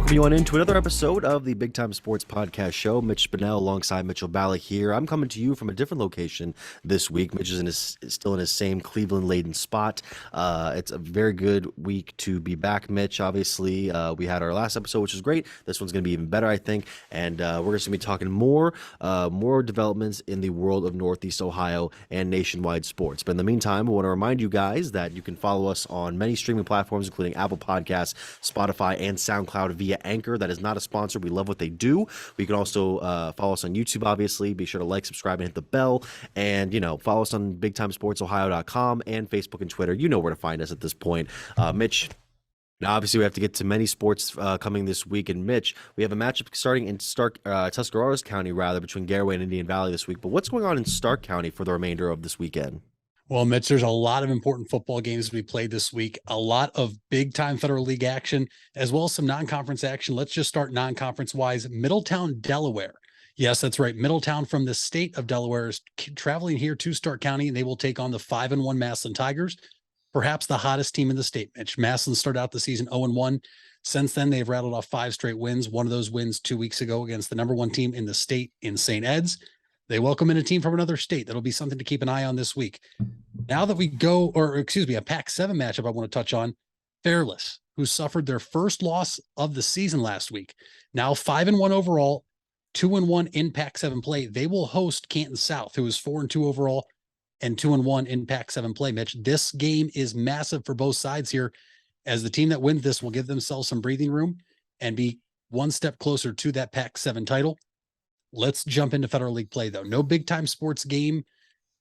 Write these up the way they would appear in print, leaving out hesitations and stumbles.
welcome you on into another episode of the Big Time Sports Podcast Show. Mitch Spinell alongside Mitchell Balla here. I'm coming to you from a different location this week. Mitch is still in his same Cleveland-laden spot. It's a very good week to be back, Mitch. Obviously, we had our last episode, which is great. This one's going to be even better, I think. And we're just going to be talking more developments in the world of Northeast Ohio and nationwide sports. But in the meantime, I want to remind you guys that you can follow us on many streaming platforms, including Apple Podcasts, Spotify, and SoundCloud via Anchor. That is not a sponsor. We love what they do. We can also follow us on YouTube, obviously. Be sure to like, subscribe, and hit the bell. And, follow us on BigTimeSportsOhio.com and Facebook and Twitter. You know where to find us at this point. Mitch, now obviously we have to get to many sports coming this week. And Mitch, we have a matchup starting in Tuscarawas County, between Garraway and Indian Valley this week. But what's going on in Stark County for the remainder of this weekend? Well, Mitch, there's a lot of important football games to be played this week, a lot of big-time Federal League action, as well as some non-conference action. Let's just start non-conference-wise. Middletown, Delaware. Yes, that's right. Middletown from the state of Delaware is traveling here to Stark County, and they will take on the 5-1 Massillon Tigers, perhaps the hottest team in the state, Mitch. Massillon started out the season 0-1. Since then, they've rattled off 5 straight wins. One of those wins 2 weeks ago against the number 1 team in the state in St. Ed's. They welcome in a team from another state. That'll be something to keep an eye on this week. Now that we go, a Pac-7 matchup I want to touch on, Fairless, who suffered their first loss of the season last week. Now 5-1 overall, 2-1 in Pac-7 play. They will host Canton South, who is 4-2 overall and 2-1 in Pac-7 play, Mitch. This game is massive for both sides here, as the team that wins this will give themselves some breathing room and be one step closer to that Pac-7 title. Let's jump into Federal League play, though. No big-time sports game,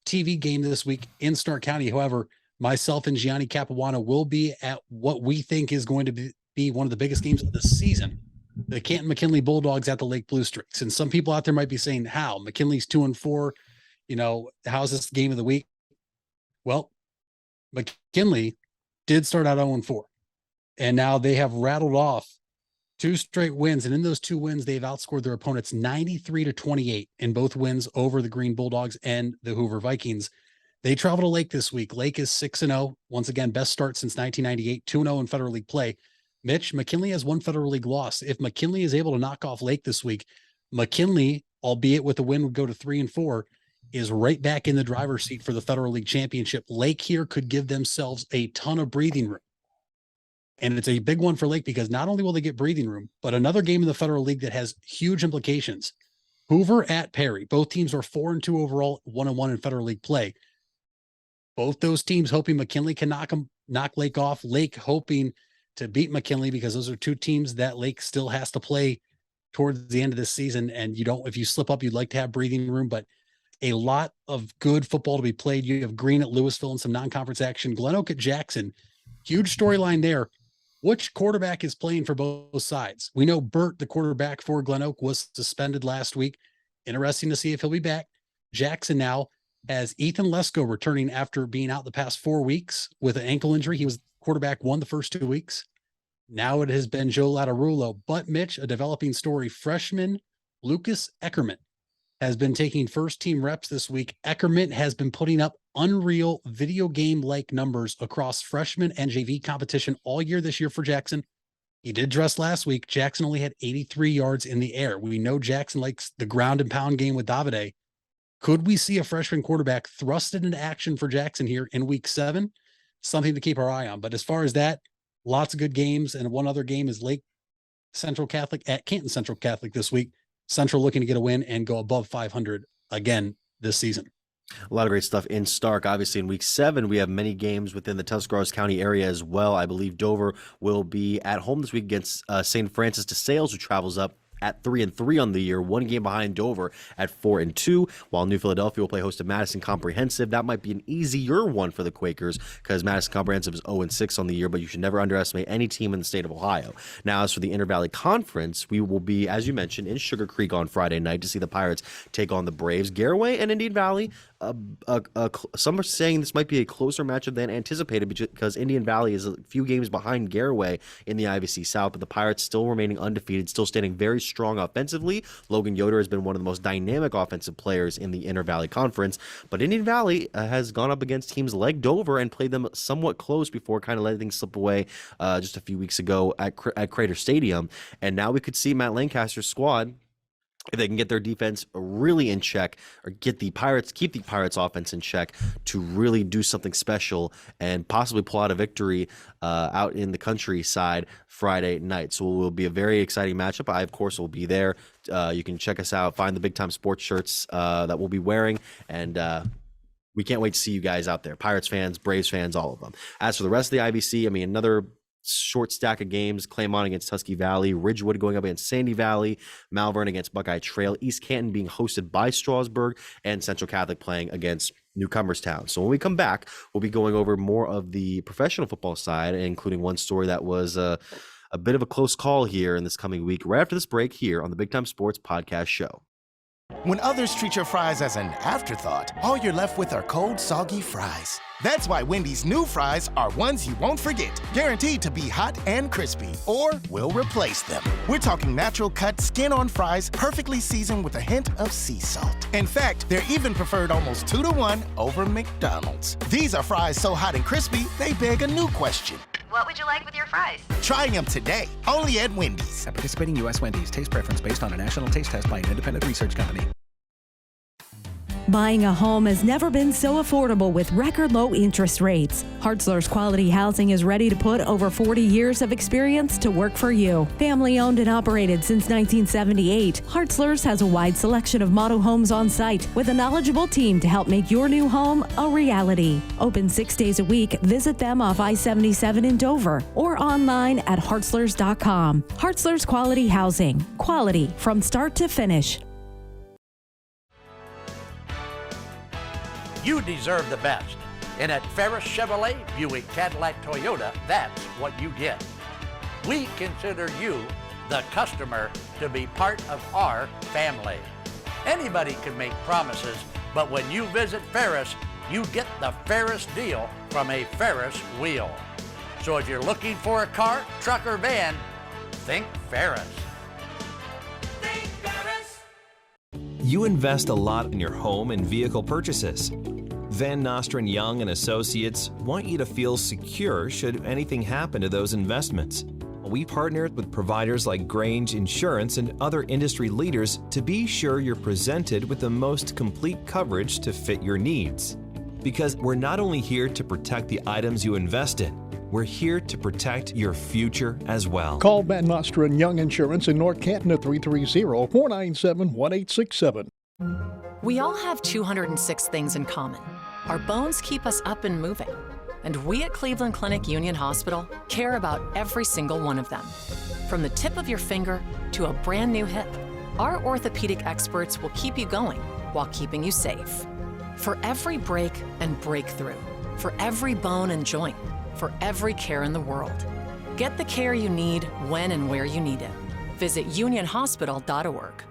TV game this week in Stark County. However, myself and Gianni Capuano will be at what we think is going to be one of the biggest games of the season. The Canton McKinley Bulldogs at the Lake Blue Streaks. And some people out there might be saying, how? McKinley's 2-4. How's this game of the week? Well, McKinley did start out 0-4. And now they have rattled off 2 straight wins, and in those 2 wins, they've outscored their opponents 93-28 in both wins over the Green Bulldogs and the Hoover Vikings. They travel to Lake this week. Lake is 6-0. Once again, best start since 1998, 2-0 in Federal League play. Mitch, McKinley has 1 Federal League loss. If McKinley is able to knock off Lake this week, McKinley, albeit with the win, would go to 3-4, is right back in the driver's seat for the Federal League Championship. Lake here could give themselves a ton of breathing room. And it's a big one for Lake because not only will they get breathing room, but another game in the Federal League that has huge implications. Hoover at Perry. Both teams are 4-2 overall, 1-1 in Federal League play. Both those teams hoping McKinley can knock Lake off. Lake hoping to beat McKinley because those are 2 teams that Lake still has to play towards the end of this season. And if you slip up, you'd like to have breathing room, but a lot of good football to be played. You have Green at Louisville and some non-conference action. Glen Oak at Jackson. Huge storyline there. Which quarterback is playing for both sides? We know Burt, the quarterback for Glen Oak, was suspended last week. Interesting to see if he'll be back. Jackson now has Ethan Lesko returning after being out the past 4 weeks with an ankle injury. He was quarterback 1 the first 2 weeks. Now it has been Joe Latarulo. But Mitch, a developing story, freshman Lucas Eckerman has been taking first-team reps this week. Eckerman has been putting up unreal video game-like numbers across freshman and JV competition all year this year for Jackson. He did dress last week. Jackson only had 83 yards in the air. We know Jackson likes the ground and pound game with Davide. Could we see a freshman quarterback thrusted into action for Jackson here in week 7? Something to keep our eye on. But as far as that, lots of good games. And one other game is Lake Central Catholic at Canton Central Catholic this week. Central looking to get a win and go above 500 again this season. A lot of great stuff in Stark. Obviously, in week 7, we have many games within the Tuscarawas County area as well. I believe Dover will be at home this week against St. Francis de Sales, who travels up at 3-3 on the year, 1 game behind Dover at 4-2, while New Philadelphia will play host to Madison Comprehensive. That might be an easier one for the Quakers because Madison Comprehensive is 0-6 on the year, but you should never underestimate any team in the state of Ohio. Now, as for the Inter-Valley Conference, we will be, as you mentioned, in Sugar Creek on Friday night to see the Pirates take on the Braves. Garraway and Indian Valley, some are saying this might be a closer matchup than anticipated because Indian Valley is a few games behind Garraway in the IVC South, but the Pirates still remaining undefeated, still standing very strong offensively. Logan Yoder has been one of the most dynamic offensive players in the Inter Valley Conference, but Indian Valley has gone up against teams like Dover and played them somewhat close before kind of letting things slip away just a few weeks ago at Crater Stadium. And now we could see Matt Lancaster's squad, if they can get their defense really in check, or keep the Pirates offense in check, to really do something special and possibly pull out a victory out in the countryside Friday night. So it will be a very exciting matchup. I, of course, will be there. You can check us out, find the Big Time Sports shirts that we'll be wearing, and we can't wait to see you guys out there. Pirates fans, Braves fans, all of them. As for the rest of the IBC, I mean, another short stack of games. Claymont against Husky Valley, Ridgewood going up against Sandy Valley, Malvern against Buckeye Trail, East Canton being hosted by Strasburg, and Central Catholic playing against Newcomerstown. So when we come back, we'll be going over more of the professional football side, including one story that was a bit of a close call here in this coming week, right after this break here on the Big Time Sports Podcast Show. When others treat your fries as an afterthought, all you're left with are cold, soggy fries. That's why Wendy's new fries are ones you won't forget, guaranteed to be hot and crispy, or we'll replace them. We're talking natural cut, skin-on fries, perfectly seasoned with a hint of sea salt. In fact, they're even preferred almost 2-to-1 over McDonald's. These are fries so hot and crispy, they beg a new question. What would you like with your fries? Try them today, only at Wendy's. At participating U.S. Wendy's, taste preference based on a national taste test by an independent research company. Buying a home has never been so affordable with record low interest rates. Hartzler's Quality Housing is ready to put over 40 years of experience to work for you. Family owned and operated since 1978, Hartzler's has a wide selection of model homes on site with a knowledgeable team to help make your new home a reality. Open 6 days a week, visit them off I-77 in Dover or online at hartzlers.com. Hartzler's Quality Housing. Quality from start to finish. You deserve the best. And at Ferris Chevrolet, Buick, Cadillac, Toyota, that's what you get. We consider you, the customer, to be part of our family. Anybody can make promises, but when you visit Ferris, you get the Ferris deal from a Ferris wheel. So if you're looking for a car, truck, or van, think Ferris. Think Ferris! You invest a lot in your home and vehicle purchases. Van Nostrand Young and Associates want you to feel secure should anything happen to those investments. We partnered with providers like Grange Insurance and other industry leaders to be sure you're presented with the most complete coverage to fit your needs. Because we're not only here to protect the items you invest in, we're here to protect your future as well. Call Van Nostrand Young Insurance in North Canton at 330-497-1867. We all have 206 things in common. Our bones keep us up and moving. And we at Cleveland Clinic Union Hospital care about every single one of them. From the tip of your finger to a brand new hip, our orthopedic experts will keep you going while keeping you safe. For every break and breakthrough, for every bone and joint, for every care in the world. Get the care you need when and where you need it. Visit unionhospital.org.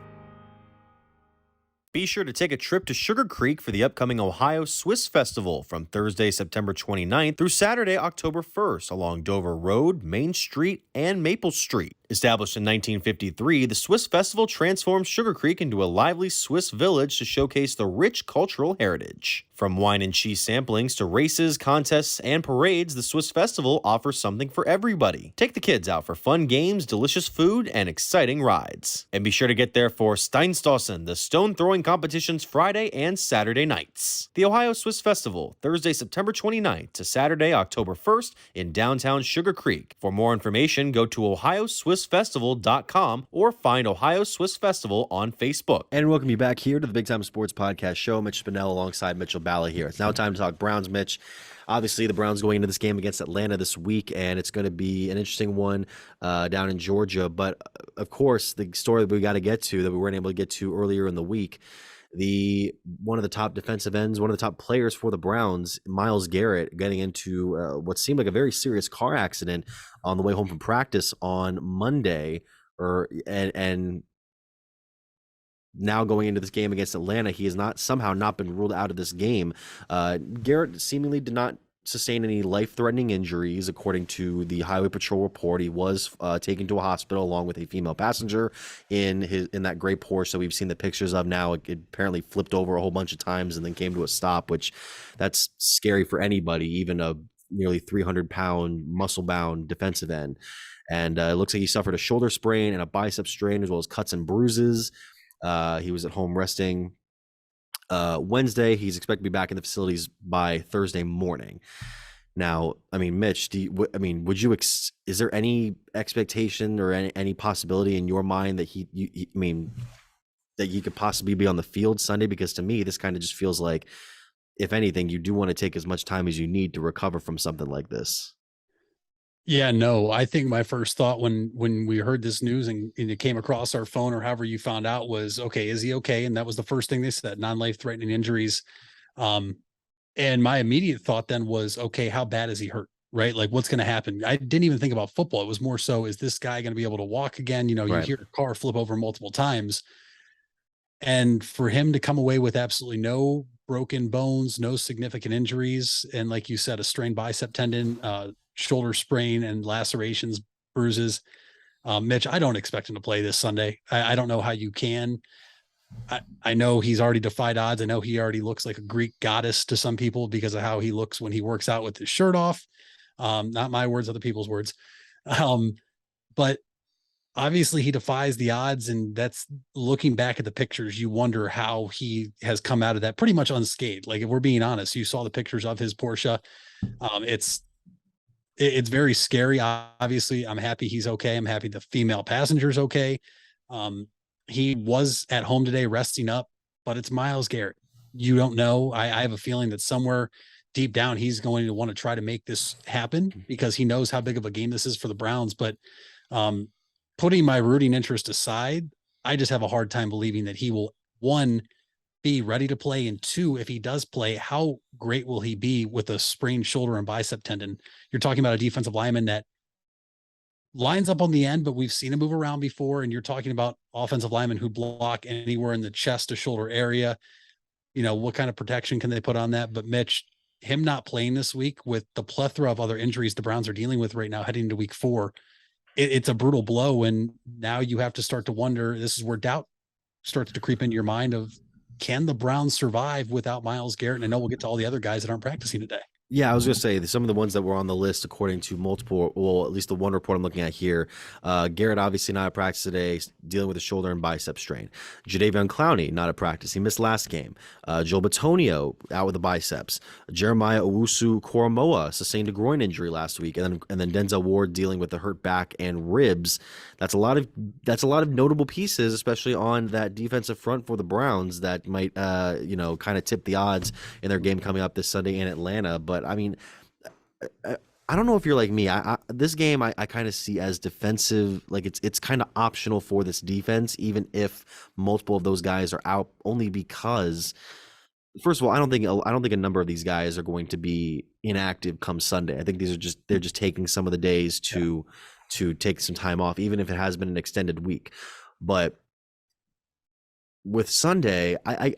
Be sure to take a trip to Sugar Creek for the upcoming Ohio Swiss Festival from Thursday, September 29th through Saturday, October 1st along Dover Road, Main Street, and Maple Street. Established in 1953, the Swiss Festival transformed Sugar Creek into a lively Swiss village to showcase the rich cultural heritage. From wine and cheese samplings to races, contests, and parades, the Swiss Festival offers something for everybody. Take the kids out for fun games, delicious food, and exciting rides. And be sure to get there for Steinstossen, the stone throwing competitions Friday and Saturday nights. The Ohio Swiss Festival, Thursday, September 29th to Saturday, October 1st in downtown Sugar Creek. For more information, go to ohioswissfestival.com or find Ohio Swiss Festival on Facebook. And welcome you back here to the Big Time Sports Podcast Show. Mitch Spinell alongside Mitchell Balla here. It's now time to talk Browns, Mitch. Obviously, the Browns going into this game against Atlanta this week, and it's going to be an interesting one down in Georgia. But, of course, the story that we got to get to that we weren't able to get to earlier in the week, one of the top defensive ends, one of the top players for the Browns, Myles Garrett, getting into what seemed like a very serious car accident on the way home from practice on Monday, and now going into this game against Atlanta, he has somehow not been ruled out of this game. Garrett seemingly did not sustain any life-threatening injuries, according to the Highway Patrol report. He was taken to a hospital along with a female passenger in that gray Porsche that we've seen the pictures of now. It apparently flipped over a whole bunch of times and then came to a stop, which that's scary for anybody, even a nearly 300-pound muscle-bound defensive end. And it looks like he suffered a shoulder sprain and a bicep strain, as well as cuts and bruises. He was at home resting Wednesday. He's expected to be back in the facilities by Thursday morning. Now, I mean, Mitch, would you is there any expectation or any possibility in your mind that that he could possibly be on the field Sunday? Because to me, this kind of just feels like, if anything, you do want to take as much time as you need to recover from something like this. Yeah, no, I think my first thought when we heard this news and it came across our phone or however you found out was, okay, is he okay? And that was the first thing they said, non-life threatening injuries. And my immediate thought then was, okay, how bad is he hurt? Right? Like, what's going to happen? I didn't even think about football. It was more so, is this guy going to be able to walk again? You know, Right. You hear a car flip over multiple times. And for him to come away with absolutely no broken bones, no significant injuries, and like you said, a strained bicep tendon, shoulder sprain, and lacerations, bruises. Mitch, I don't expect him to play this Sunday. I don't know how you can. I know he's already defied odds. I know he already looks like a Greek goddess to some people because of how he looks when he works out with his shirt off. Not my words, other people's words. But obviously he defies the odds, and that's, looking back at the pictures, you wonder how he has come out of that pretty much unscathed. Like, if we're being honest, you saw the pictures of his Porsche. It's very scary. Obviously, I'm happy he's okay. I'm happy the female passenger's okay. He was at home today resting up, but it's Myles Garrett. You don't know. I have a feeling that somewhere deep down, he's going to want to try to make this happen because he knows how big of a game this is for the Browns. But putting my rooting interest aside, I just have a hard time believing that he will, one, be ready to play, and two, if he does play, how great will he be with a sprained shoulder and bicep tendon? You're talking about a defensive lineman that lines up on the end, but we've seen him move around before. And you're talking about offensive linemen who block anywhere in the chest to shoulder area. You know, what kind of protection can they put on that? But Mitch, him not playing this week with the plethora of other injuries the Browns are dealing with right now, heading into week 4, it's a brutal blow. And now you have to start to wonder, this is where doubt starts to creep into your mind of, can the Browns survive without Myles Garrett? And I know we'll get to all the other guys that aren't practicing today. Yeah, I was going to say some of the ones that were on the list, according to multiple, well, at least the one report I'm looking at here. Garrett obviously not at practice today, dealing with a shoulder and bicep strain. Jadeveon Clowney not at practice. He missed last game. Joel Bitonio out with the biceps. Jeremiah Owusu-Koramoah sustained a groin injury last week, and then Denzel Ward dealing with the hurt back and ribs. That's a lot of notable pieces, especially on that defensive front for the Browns, that might kind of tip the odds in their game coming up this Sunday in Atlanta. But I mean, I don't know if you're like me. This game I kind of see as defensive. Like, it's kind of optional for this defense, even if multiple of those guys are out, only because, first of all, I don't think a number of these guys are going to be inactive come Sunday. I think they're just taking some of the days to take some time off, even if it has been an extended week. But with Sunday, I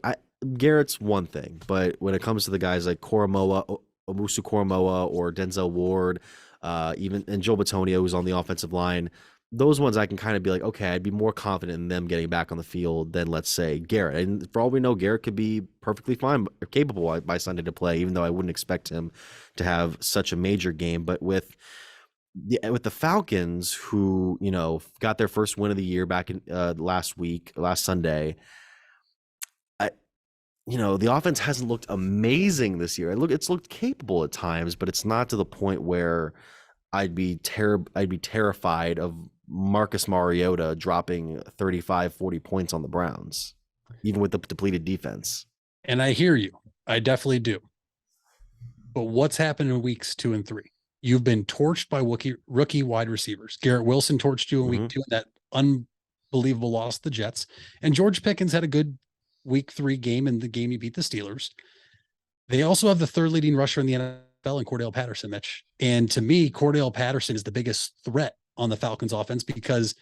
Garrett's one thing, but when it comes to the guys like Owusu-Koramoah or Denzel Ward, and Joel Bitonio, who's on the offensive line, those ones I can kind of be like, okay, I'd be more confident in them getting back on the field than, let's say, Garrett. And for all we know, Garrett could be perfectly fine, capable by Sunday to play, even though I wouldn't expect him to have such a major game. But with the Falcons, who, got their first win of the year back in last Sunday, the offense hasn't looked amazing this year. It's looked capable at times, but it's not to the point where I'd be terrified of Marcus Mariota dropping 35, 40 points on the Browns, even with the depleted defense. And I hear you. I definitely do. But what's happened in weeks 2 and 3? You've been torched by rookie wide receivers. Garrett Wilson torched you in week 2 in that unbelievable loss to the Jets. And George Pickens had a good week 3 game in the game he beat the Steelers. They also have the third leading rusher in the NFL in Cordell Patterson, Mitch. And to me, Cordell Patterson is the biggest threat on the Falcons offense, because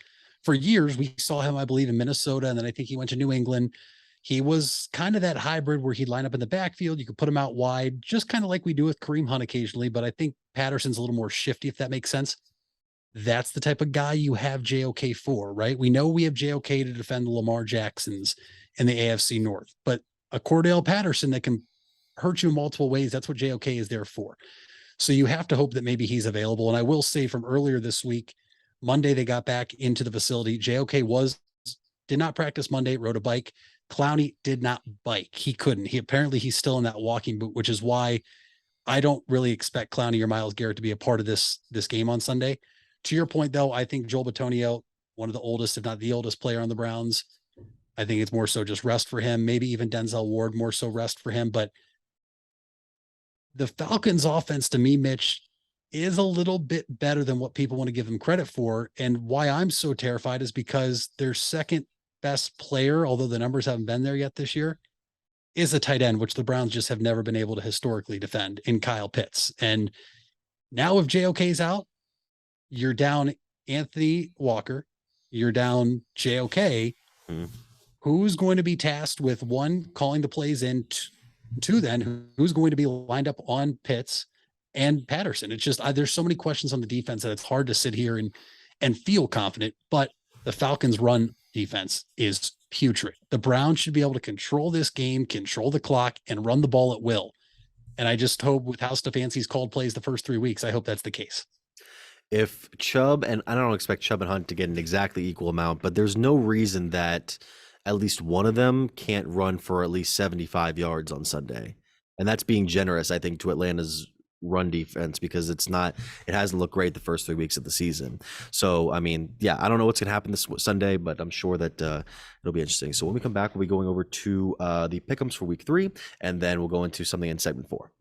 for years we saw him, I believe, in Minnesota, and then I think he went to New England. He was kind of that hybrid where he'd line up in the backfield. You could put him out wide, just kind of like we do with Kareem Hunt occasionally. But I think Patterson's a little more shifty, if that makes sense. That's the type of guy you have JOK for, right? We know we have JOK to defend the Lamar Jacksons in the AFC North, but a Cordell Patterson that can hurt you in multiple ways, that's what JOK is there for. So you have to hope that maybe he's available. And I will say from earlier this week, Monday, they got back into the facility. JOK did not practice Monday, rode a bike. Clowney did not bike. He couldn't. He's still in that walking boot, which is why I don't really expect Clowney or Myles Garrett to be a part of this game on Sunday. To your point, though, I think Joel Bitonio, one of the oldest, if not the oldest player on the Browns, I think it's more so just rest for him. Maybe even Denzel Ward, more so rest for him. But the Falcons offense to me, Mitch, is a little bit better than what people want to give them credit for. And why I'm so terrified is because their second best player, although the numbers haven't been there yet this year, is a tight end, which the Browns just have never been able to historically defend in Kyle Pitts. And now if JOK's out, you're down Anthony Walker, you're down JOK. Who's going to be tasked with one, calling the plays in, two, then who's going to be lined up on Pitts and Patterson? It's just, there's so many questions on the defense that it's hard to sit here and feel confident, but the Falcons run defense is putrid. The Browns should be able to control this game, control the clock, and run the ball at will. And I just hope with how Stefanski's called plays the first 3 weeks, I hope that's the case. If Chubb, and I don't expect Chubb and Hunt to get an exactly equal amount, but there's no reason that at least one of them can't run for at least 75 yards on Sunday. And that's being generous, I think, to Atlanta's run defense, because it hasn't looked great the first 3 weeks of the season. So, I mean, yeah, I don't know what's going to happen this Sunday, but I'm sure that it'll be interesting. So when we come back, we'll be going over to the pick'ems for week 3, and then we'll go into something in segment 4.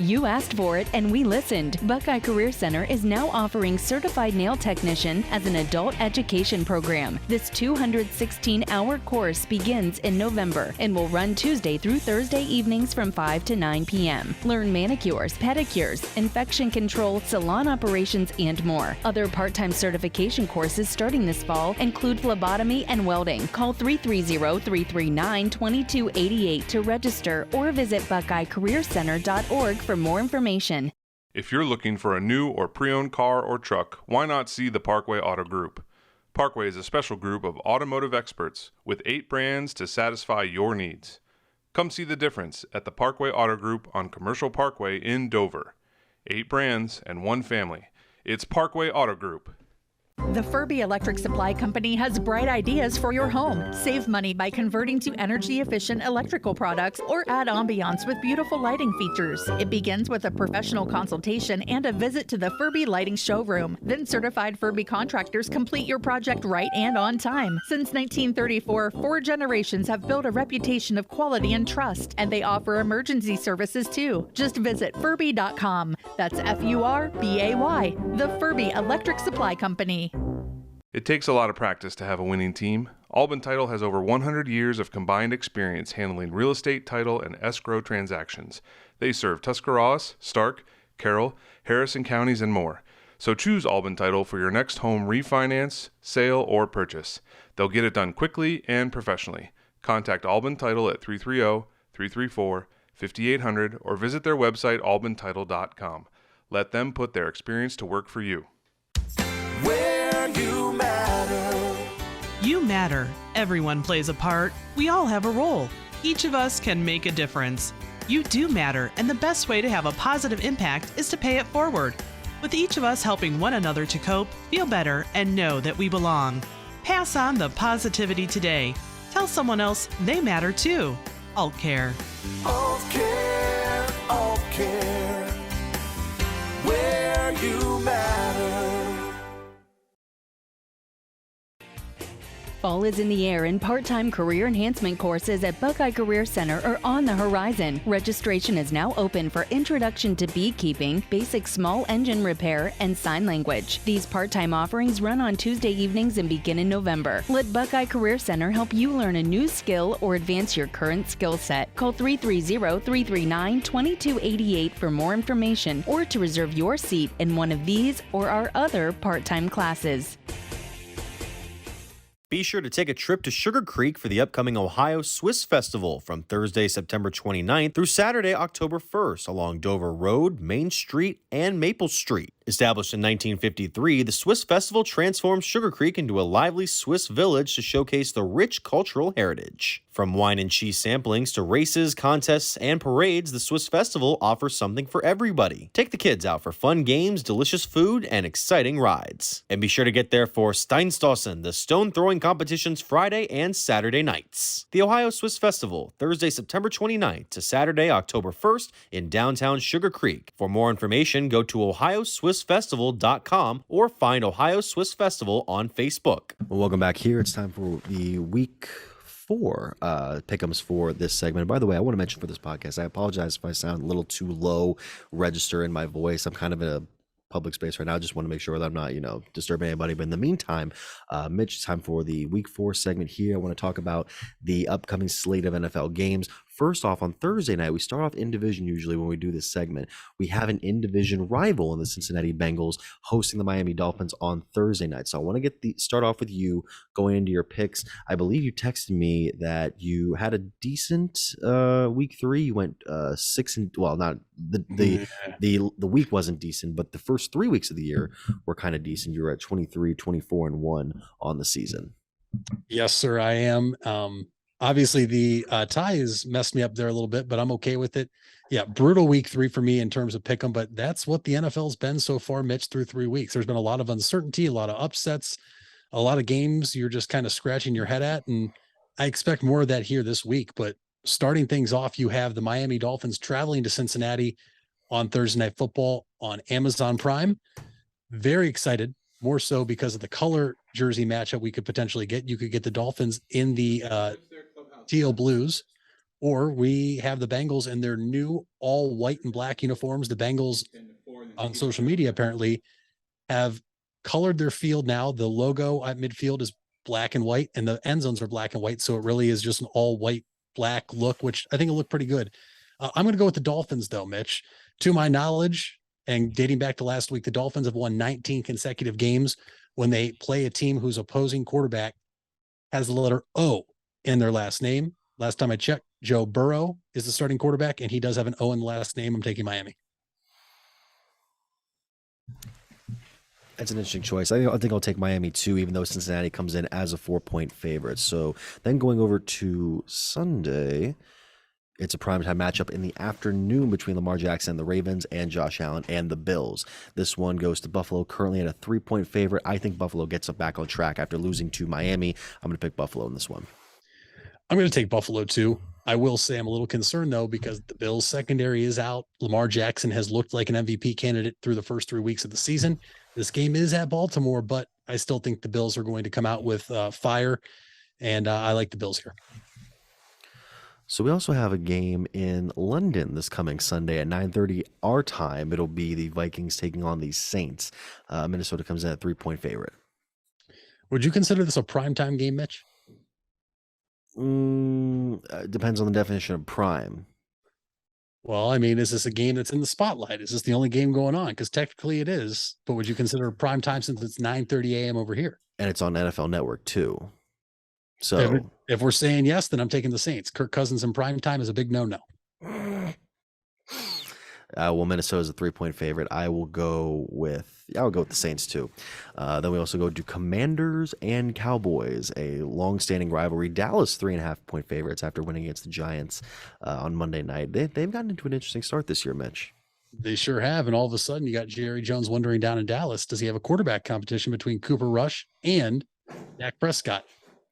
You asked for it and we listened. Buckeye Career Center is now offering Certified Nail Technician as an adult education program. This 216-hour course begins in November and will run Tuesday through Thursday evenings from 5 to 9 p.m. Learn manicures, pedicures, infection control, salon operations, and more. Other part-time certification courses starting this fall include phlebotomy and welding. Call 330-339-2288 to register or visit BuckeyeCareerCenter.org for more information. If you're looking for a new or pre-owned car or truck, why not see the Parkway Auto Group? Parkway is a special group of automotive experts with 8 brands to satisfy your needs. Come see the difference at the Parkway Auto Group on Commercial Parkway in Dover. 8 brands and 1 family. It's Parkway Auto Group. The Furby Electric Supply Company has bright ideas for your home. Save money by converting to energy-efficient electrical products or add ambiance with beautiful lighting features. It begins with a professional consultation and a visit to the Furby Lighting Showroom. Then certified Furby contractors complete your project right and on time. Since 1934, 4 generations have built a reputation of quality and trust, and they offer emergency services too. Just visit Furby.com. That's F-U-R-B-A-Y. The Furby Electric Supply Company. It takes a lot of practice to have a winning team. Alban Title has over 100 years of combined experience handling real estate, title, and escrow transactions. They serve Tuscarawas, Stark, Carroll, Harrison counties, and more. So choose Alban Title for your next home refinance, sale, or purchase. They'll get it done quickly and professionally. Contact Alban Title at 330-334-5800 or visit their website albantitle.com. Let them put their experience to work for you. You matter. Everyone plays a part. We all have a role. Each of us can make a difference. You do matter, and the best way to have a positive impact is to pay it forward. With each of us helping one another to cope, feel better, and know that we belong. Pass on the positivity today. Tell someone else they matter too. Alt Care. Alt Care, Alt Care. Where you matter. Fall is in the air and part-time career enhancement courses at Buckeye Career Center are on the horizon. Registration is now open for Introduction to Beekeeping, Basic Small Engine Repair, and Sign Language. These part-time offerings run on Tuesday evenings and begin in November. Let Buckeye Career Center help you learn a new skill or advance your current skill set. Call 330-339-2288 for more information or to reserve your seat in one of these or our other part-time classes. Be sure to take a trip to Sugar Creek for the upcoming Ohio Swiss Festival from Thursday, September 29th through Saturday, October 1st along Dover Road, Main Street, and Maple Street. Established in 1953, the Swiss Festival transformed Sugar Creek into a lively Swiss village to showcase the rich cultural heritage. From wine and cheese samplings to races, contests, and parades, the Swiss Festival offers something for everybody. Take the kids out for fun games, delicious food, and exciting rides. And be sure to get there for Steinstossen, the stone throwing competitions Friday and Saturday nights. The Ohio Swiss Festival, Thursday, September 29th to Saturday, October 1st in downtown Sugar Creek. For more information, go to ohioswissfestival.com or find Ohio Swiss Festival on Facebook. Well, welcome back here. It's time for the week 4 pick'ems for this segment. And by the way, I want to mention for this podcast, I apologize if I sound a little too low register in my voice. I'm kind of in a public space right now. I just want to make sure that I'm not, disturbing anybody. But in the meantime, Mitch, it's time for the week 4 segment here. I want to talk about the upcoming slate of NFL games. First off, on Thursday night, we start off in division usually when we do this segment. We have an in-division rival in the Cincinnati Bengals hosting the Miami Dolphins on Thursday night. So I want to start off with you going into your picks. I believe you texted me that you had a decent week 3. You went 6 and not the week wasn't decent, but the first 3 weeks of the year were kind of decent. You were at 23, 24 and 1 on the season. Yes, sir, I am. Obviously, the tie has messed me up there a little bit, but I'm okay with it. Yeah, brutal week 3 for me in terms of pick 'em, but that's what the NFL's been so far, Mitch, through 3 weeks. There's been a lot of uncertainty, a lot of upsets, a lot of games you're just kind of scratching your head at, and I expect more of that here this week. But starting things off, you have the Miami Dolphins traveling to Cincinnati on Thursday Night Football on Amazon Prime. Very excited, more so because of the color jersey matchup we could potentially get. You could get the Dolphins in the teal blues, or we have the Bengals in their new all white and black uniforms. The Bengals on social media apparently have colored their field now. The logo at midfield is black and white, and the end zones are black and white. So it really is just an all white, black look, which I think will look pretty good. I'm going to go with the Dolphins though, Mitch. To my knowledge, and dating back to last week, the Dolphins have won 19 consecutive games when they play a team whose opposing quarterback has the letter O in their last name. Last time I checked, Joe Burrow is the starting quarterback, and he does have an O in the last name. I'm taking Miami. That's an interesting choice. I think I'll take Miami too, even though Cincinnati comes in as a 4-point favorite. So then going over to Sunday, it's a primetime matchup in the afternoon between Lamar Jackson and the Ravens and Josh Allen and the Bills. This one goes to Buffalo, currently at a 3-point favorite. I think Buffalo gets back on track after losing to Miami. I'm going to pick Buffalo in this one. I'm going to take Buffalo too. I will say I'm a little concerned though, because the Bills secondary is out. Lamar Jackson has looked like an MVP candidate through the first 3 weeks of the season. This game is at Baltimore, but I still think the Bills are going to come out with fire, and I like the Bills here. So we also have a game in London this coming Sunday at 9:30 our time. It'll be the Vikings taking on the Saints. Minnesota comes in at 3-point favorite. Would you consider this a primetime game, Mitch? Depends on the definition of prime. Well, I mean, is this a game that's in the spotlight? Is this the only game going on? Because technically it is, but would you consider prime time since it's 9:30 a.m. over here? And it's on NFL Network too. So if we're saying yes, then I'm taking the Saints. Kirk Cousins in prime time is a big no-no. Well, Minnesota's a 3-point favorite. I'll go with the Saints too. Then we also go to Commanders and Cowboys, a long-standing rivalry. Dallas 3.5-point favorites after winning against the Giants on Monday night. They've gotten into an interesting start this year, Mitch. They sure have, and all of a sudden you got Jerry Jones wondering down in Dallas, does he have a quarterback competition between Cooper Rush and Dak Prescott?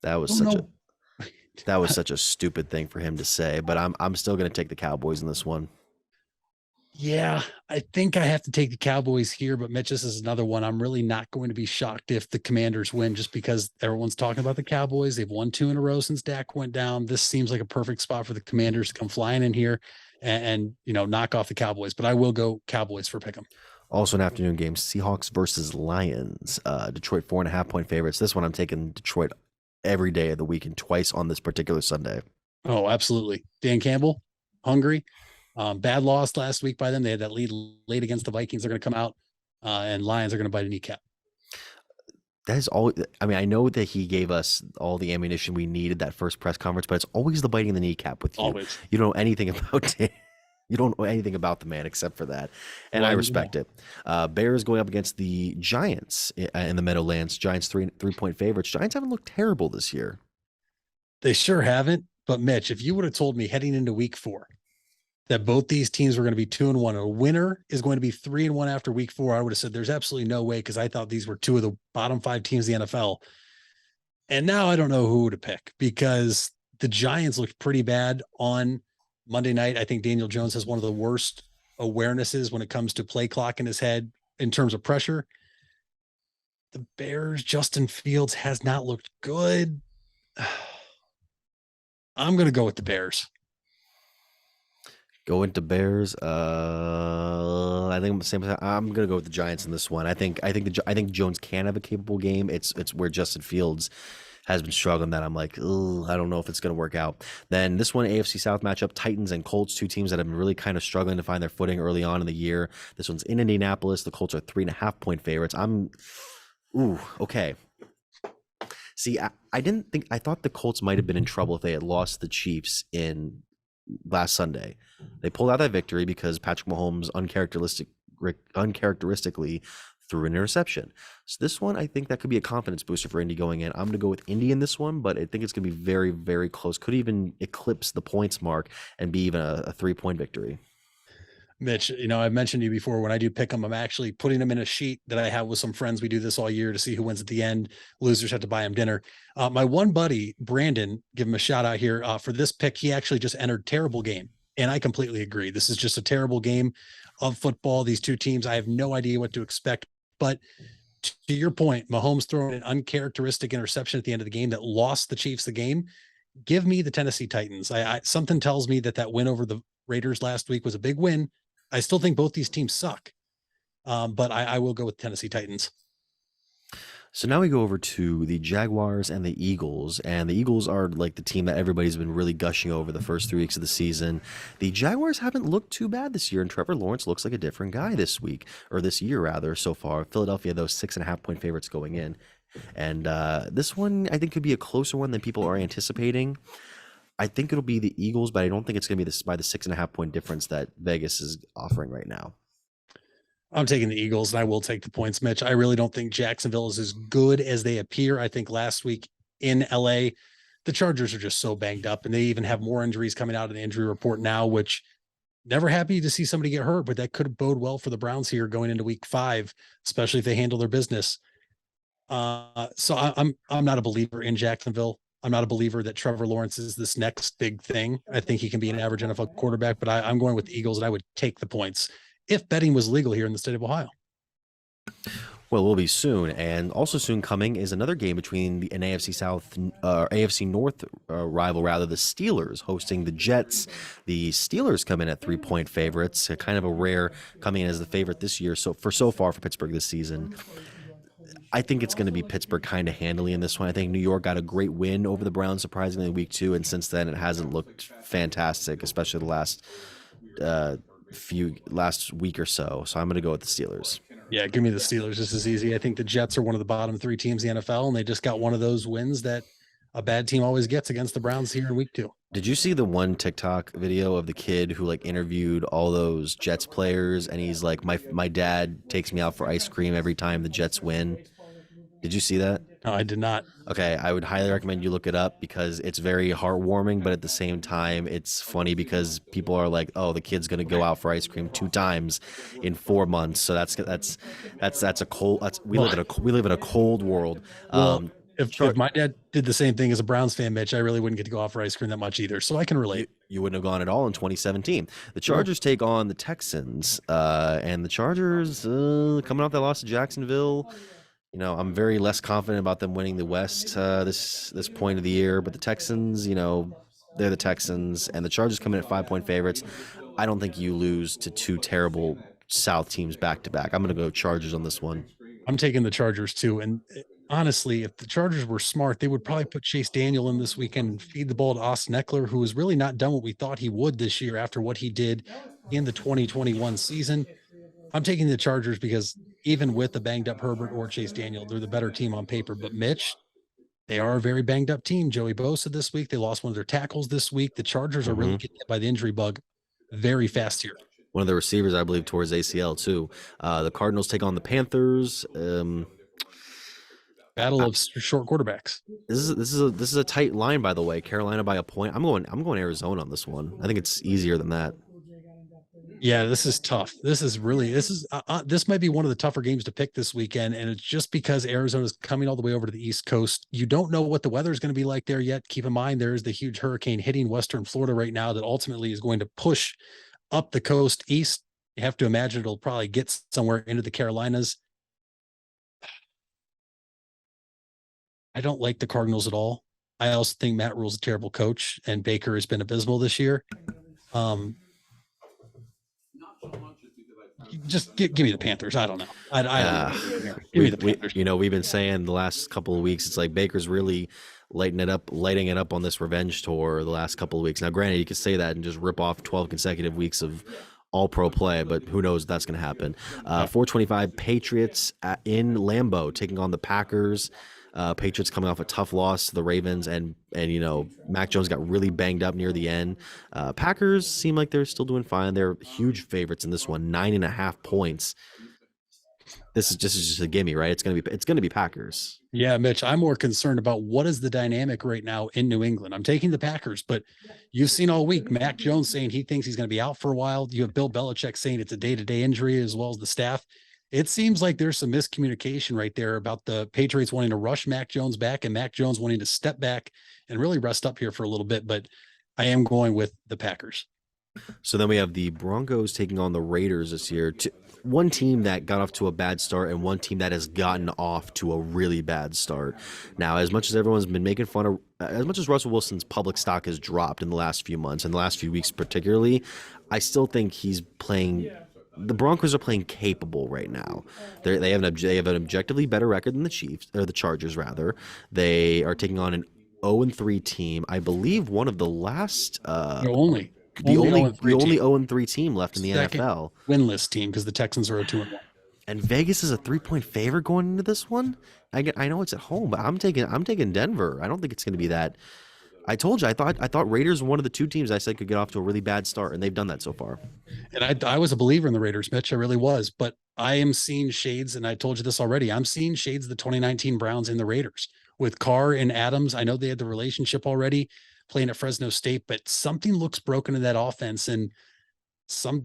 That was such a stupid thing for him to say, but I'm still going to take the Cowboys in this one. Yeah, I think I have to take the Cowboys here, but Mitch, this is another one. I'm really not going to be shocked if the Commanders win, just because everyone's talking about the Cowboys. They've won 2 in a row since Dak went down. This seems like a perfect spot for the Commanders to come flying in here and knock off the Cowboys. But I will go Cowboys for pick'em. Also an afternoon game, Seahawks versus Lions. Detroit 4.5-point favorites. This one I'm taking Detroit every day of the week and twice on this particular Sunday. Oh, absolutely. Dan Campbell, hungry. Bad loss last week by them. They had that lead late against the Vikings. They're going to come out and Lions are going to bite a kneecap. That is all. I mean, I know that he gave us all the ammunition we needed that first press conference, but it's always the biting the kneecap with you. Always. You don't know anything about it. You don't know anything about the man except for that, and I respect it. Bears going up against the Giants in the Meadowlands. Giants 3-point favorites. Giants haven't looked terrible this year. They sure haven't. But Mitch, if you would have told me heading into week 4 that both these teams were going to be 2-1, a winner is going to be 3-1 after week 4, I would have said there's absolutely no way, because I thought these were 2 of the bottom 5 teams in the NFL. And now I don't know who to pick, because the Giants looked pretty bad on Monday night. I think Daniel Jones has one of the worst awarenesses when it comes to play clock in his head in terms of pressure. The Bears, Justin Fields has not looked good. I'm going to go with the Bears. Go into Bears. I think I'm the same. I'm going to go with the Giants in this one. I think Jones can have a capable game. It's where Justin Fields has been struggling that I'm like, I don't know if it's going to work out. Then this one, AFC South matchup, Titans and Colts, 2 teams that have been really kind of struggling to find their footing early on in the year. This one's in Indianapolis. The Colts are 3.5-point favorites. Okay. See, I thought the Colts might have been in trouble if they had lost the Chiefs in last Sunday. They pulled out that victory because Patrick Mahomes uncharacteristically threw an interception. So this one, I think that could be a confidence booster for Indy going in. I'm going to go with Indy in this one, but I think it's going to be very, very close. Could even eclipse the points mark and be even a 3-point victory. Mitch, I mentioned to you before, when I do pick them, I'm actually putting them in a sheet that I have with some friends. We do this all year to see who wins at the end. Losers have to buy them dinner. My one buddy, Brandon, give him a shout out here for this pick. He actually just entered terrible game. And I completely agree. This is just a terrible game of football. These 2 teams, I have no idea what to expect. But to your point, Mahomes throwing an uncharacteristic interception at the end of the game that lost the Chiefs the game. Give me the Tennessee Titans. Something tells me that win over the Raiders last week was a big win. I still think both these teams suck, but I will go with Tennessee Titans. So now we go over to the Jaguars and the Eagles, and the Eagles are like the team that everybody's been really gushing over the first 3 weeks of the season. The Jaguars haven't looked too bad this year, and Trevor Lawrence looks like a different guy this year rather, so far. Philadelphia, those 6.5-point favorites going in. And this one, I think, could be a closer one than people are anticipating. I think it'll be the Eagles, but I don't think it's going to be by the 6.5-point difference that Vegas is offering right now. I'm taking the Eagles, and I will take the points, Mitch. I really don't think Jacksonville is as good as they appear. I think last week in LA, the Chargers are just so banged up, and they even have more injuries coming out of the injury report now, which never happy to see somebody get hurt, but that could bode well for the Browns here going into week 5, especially if they handle their business. So I'm not a believer in Jacksonville. I'm not a believer that Trevor Lawrence is this next big thing. I think he can be an average NFL quarterback, but I'm going with the Eagles, and I would take the points if betting was legal here in the state of Ohio. Well, we'll be soon. And also soon coming is another game between an AFC North rival, the Steelers hosting the Jets. The Steelers come in at 3-point favorites, kind of a rare coming in as the favorite this year. So far for Pittsburgh this season. I think it's going to be Pittsburgh kind of handily in this one. I think New York got a great win over the Browns, surprisingly, in week 2. And since then, it hasn't looked fantastic, especially the last week or so. So I'm going to go with the Steelers. Yeah, give me the Steelers. This is easy. I think the Jets are one of the bottom 3 teams in the NFL, and they just got one of those wins that a bad team always gets against the Browns here in week 2. Did you see the one TikTok video of the kid who interviewed all those Jets players, and he's like, my dad takes me out for ice cream every time the Jets win? Did you see that? No, I did not. Okay, I would highly recommend you look it up because it's very heartwarming, but at the same time, it's funny because people are like, "Oh, the kid's gonna go out for ice cream 2 times in 4 months." So that's a cold. We live in a cold world. Well, if my dad did the same thing as a Browns fan, Mitch, I really wouldn't get to go out for ice cream that much either. So I can relate. You wouldn't have gone at all in 2017. The Chargers take on the Texans, and the Chargers coming off that loss to Jacksonville. I'm very less confident about them winning the West this point of the year. But the Texans, they're the Texans, and the Chargers come in at 5-point favorites. I don't think you lose to 2 terrible South teams back to back. I'm going to go Chargers on this one. I'm taking the Chargers too. And honestly, if the Chargers were smart, they would probably put Chase Daniel in this weekend and feed the ball to Austin Eckler, who has really not done what we thought he would this year after what he did in the 2021 season. I'm taking the Chargers because even with the banged up Herbert or Chase Daniel, they're the better team on paper. But Mitch, they are a very banged up team. Joey Bosa this week, they lost one of their tackles this week. The Chargers are really getting hit by the injury bug very fast here. One of the receivers, I believe, towards ACL too. The Cardinals take on the Panthers. Battle of short quarterbacks. This is a tight line, by the way. Carolina by a point. I'm going Arizona on this one. I think it's easier than that. Yeah, this is tough. This might be one of the tougher games to pick this weekend, and it's just because Arizona is coming all the way over to the East Coast. You don't know what the weather is going to be like there yet. Keep in mind there is the huge hurricane hitting Western Florida right now that ultimately is going to push up the coast east. You have to imagine it'll probably get somewhere into the Carolinas. I don't like the Cardinals at all. I also think Matt Rule's a terrible coach, and Baker has been abysmal this year. Just give me the Panthers. I don't know. Give me the Panthers. We've been saying the last couple of weeks, it's like Baker's really lighting it up on this revenge tour the last couple of weeks. Now, granted, you could say that and just rip off 12 consecutive weeks of all-pro play, but who knows if that's going to happen. 425 Patriots in Lambeau taking on the Packers. Patriots coming off a tough loss to the Ravens, and Mac Jones got really banged up near the end. Packers seem like they're still doing fine. They're huge favorites in this one, 9.5 points. This is just a gimme, right? It's gonna be Packers. Yeah, Mitch, I'm more concerned about what is the dynamic right now in New England. I'm taking the Packers, but you've seen all week Mac Jones saying he thinks he's going to be out for a while. You have Bill Belichick saying it's a day-to-day injury, as well as the staff. It seems like there's some miscommunication right there about the Patriots wanting to rush Mac Jones back and Mac Jones wanting to step back and really rest up here for a little bit. But I am going with the Packers. So then we have the Broncos taking on the Raiders this year. One team that got off to a bad start and one team that has gotten off to a really bad start. Now, as much as everyone's been making fun of, as much as Russell Wilson's public stock has dropped in the last few months and the last few weeks particularly, I still think he's playing. The Broncos are playing capable right now. They have an objectively better record than the Chiefs, or the Chargers rather. They are taking on an 0-3 team. I believe one of the last the only 0-3 team left in the NFL. Winless team, because the Texans are a 2-1. And Vegas is a 3-point favorite going into this one. I know it's at home, but I'm taking Denver. I don't think it's going to be that. I told you I thought Raiders were one of the two teams I said could get off to a really bad start, and they've done that so far. And I was a believer in the Raiders, Mitch. I really was, but I am seeing shades, and I told you this already. I'm seeing shades of the 2019 Browns in the Raiders with Carr and Adams. I know they had the relationship already playing at Fresno State, but something looks broken in that offense, and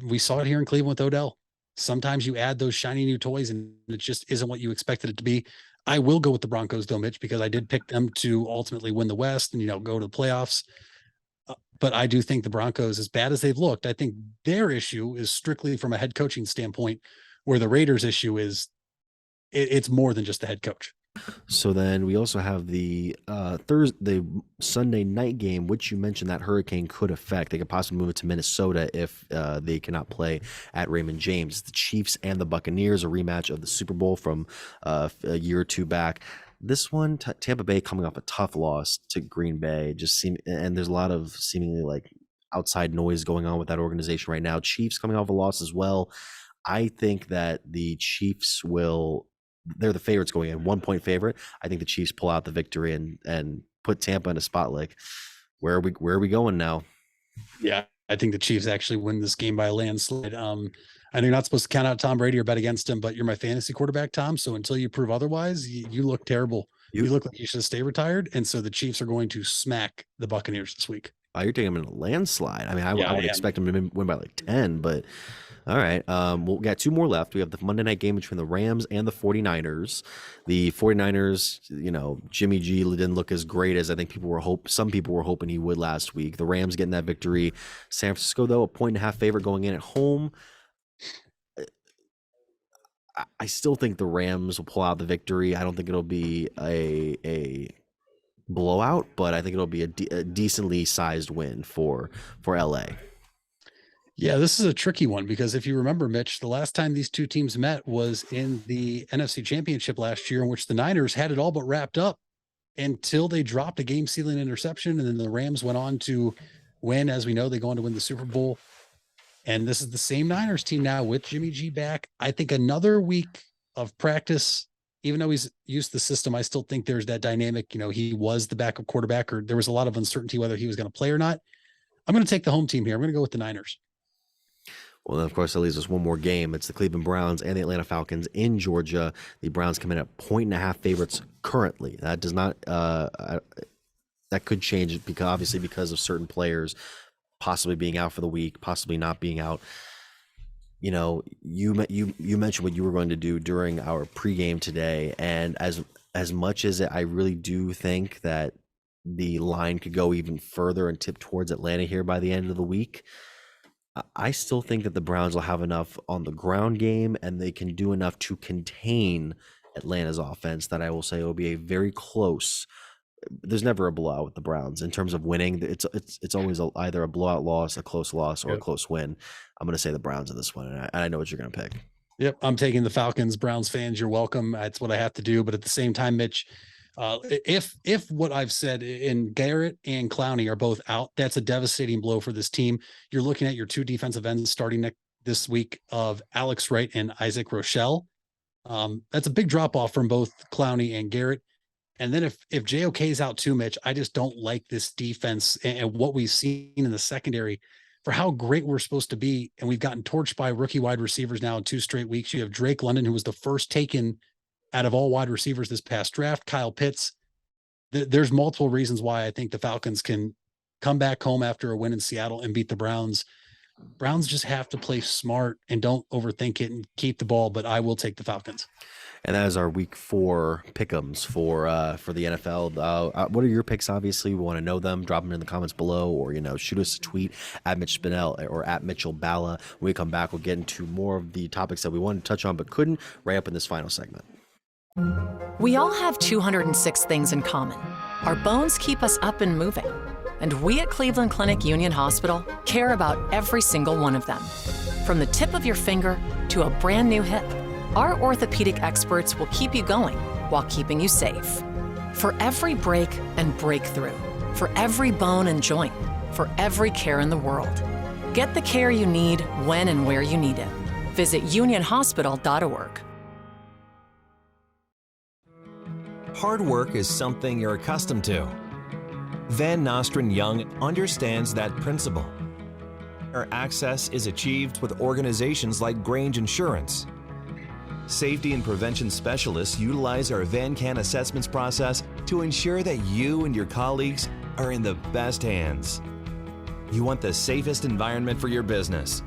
we saw it here in Cleveland with Odell. Sometimes you add those shiny new toys, and it just isn't what you expected it to be. I will go with the Broncos, though, Mitch, because I did pick them to ultimately win the West and, go to the playoffs. But I do think the Broncos, as bad as they've looked, I think their issue is strictly from a head coaching standpoint, where the Raiders' issue is it's more than just the head coach. So then we also have the Sunday night game, which you mentioned that hurricane could affect. They could possibly move it to Minnesota if they cannot play at Raymond James. The Chiefs and the Buccaneers, a rematch of the Super Bowl from a year or two back. This one, Tampa Bay coming off a tough loss to Green Bay, and there's a lot of seemingly like outside noise going on with that organization right now. Chiefs coming off a loss as well. I think that the Chiefs they're the favorites going in, 1-point favorite. I think the Chiefs pull out the victory and put Tampa in a spot like, where are we going now? Yeah, I think the Chiefs actually win this game by a landslide. I know you're not supposed to count out Tom Brady or bet against him, but you're my fantasy quarterback, Tom. So until you prove otherwise, you look terrible. You look like you should stay retired. And so the Chiefs are going to smack the Buccaneers this week. Oh, you're taking them in a landslide. I mean, I would expect them to win by like 10, but all right. We'll got two more left. We have the Monday night game between the Rams and the 49ers. The 49ers, Jimmy G didn't look as great as I think some people were hoping he would last week. The Rams getting that victory. San Francisco, though, a 1.5 favorite going in at home. I still think the Rams will pull out the victory. I don't think it'll be a blowout, but I think it'll be a decently sized win for LA. Yeah, this is a tricky one because if you remember, Mitch, the last time these two teams met was in the NFC Championship last year, in which the Niners had it all but wrapped up until they dropped a game-sealing interception, and then the Rams went on to win. As we know, they go on to win the Super Bowl. And this is the same Niners team now with Jimmy G back. I think another week of practice, even though he's used to the system, I still think there's that dynamic. He was the backup quarterback, or there was a lot of uncertainty whether he was going to play or not. I'm going to take the home team here. I'm going to go with the Niners. Well, then, of course, that leaves us one more game. It's the Cleveland Browns and the Atlanta Falcons in Georgia. The Browns come in at 1.5 favorites currently. That does not that could change because of certain players possibly being out for the week, possibly not being out. You mentioned what you were going to do during our pregame today, and as much as I really do think that the line could go even further and tip towards Atlanta here by the end of the week, I still think that the Browns will have enough on the ground game, and they can do enough to contain Atlanta's offense that I will say it will be a very close. There's never a blowout with the Browns in terms of winning. It's always either a blowout loss, a close loss, or a close win. I'm going to say the Browns in this one, and I know what you're going to pick. Yep, I'm taking the Falcons. Browns fans, you're welcome. That's what I have to do. But at the same time, Mitch, if what I've said in Garrett and Clowney are both out, that's a devastating blow for this team. You're looking at your two defensive ends starting this week of Alex Wright and Isaac Rochelle. That's a big drop off from both Clowney and Garrett. And then if JOK is out too, Mitch, I just don't like this defense and what we've seen in the secondary for how great we're supposed to be. And we've gotten torched by rookie wide receivers now in 2 straight weeks. You have Drake London, who was the first taken out of all wide receivers this past draft. Kyle Pitts. There's multiple reasons why I think the Falcons can come back home after a win in Seattle and beat the Browns. Browns just have to play smart and don't overthink it and keep the ball, but I will take the Falcons. And that is our week 4 pick'ems for the NFL. What are your picks? Obviously, we want to know them. Drop them in the comments below, or shoot us a tweet at Mitch Spinell or at Mitchell Balla. When we come back, we'll get into more of the topics that we wanted to touch on but couldn't right up in this final segment. We all have 206 things in common. Our bones keep us up and moving. And we at Cleveland Clinic Union Hospital care about every single one of them. From the tip of your finger to a brand new hip, our orthopedic experts will keep you going while keeping you safe. For every break and breakthrough, for every bone and joint, for every care in the world. Get the care you need when and where you need it. Visit unionhospital.org. Hard work is something you're accustomed to. Van Nostrand Young understands that principle. Our access is achieved with organizations like Grange Insurance. Safety and prevention specialists utilize our VanCan assessments process to ensure that you and your colleagues are in the best hands. You want the safest environment for your business,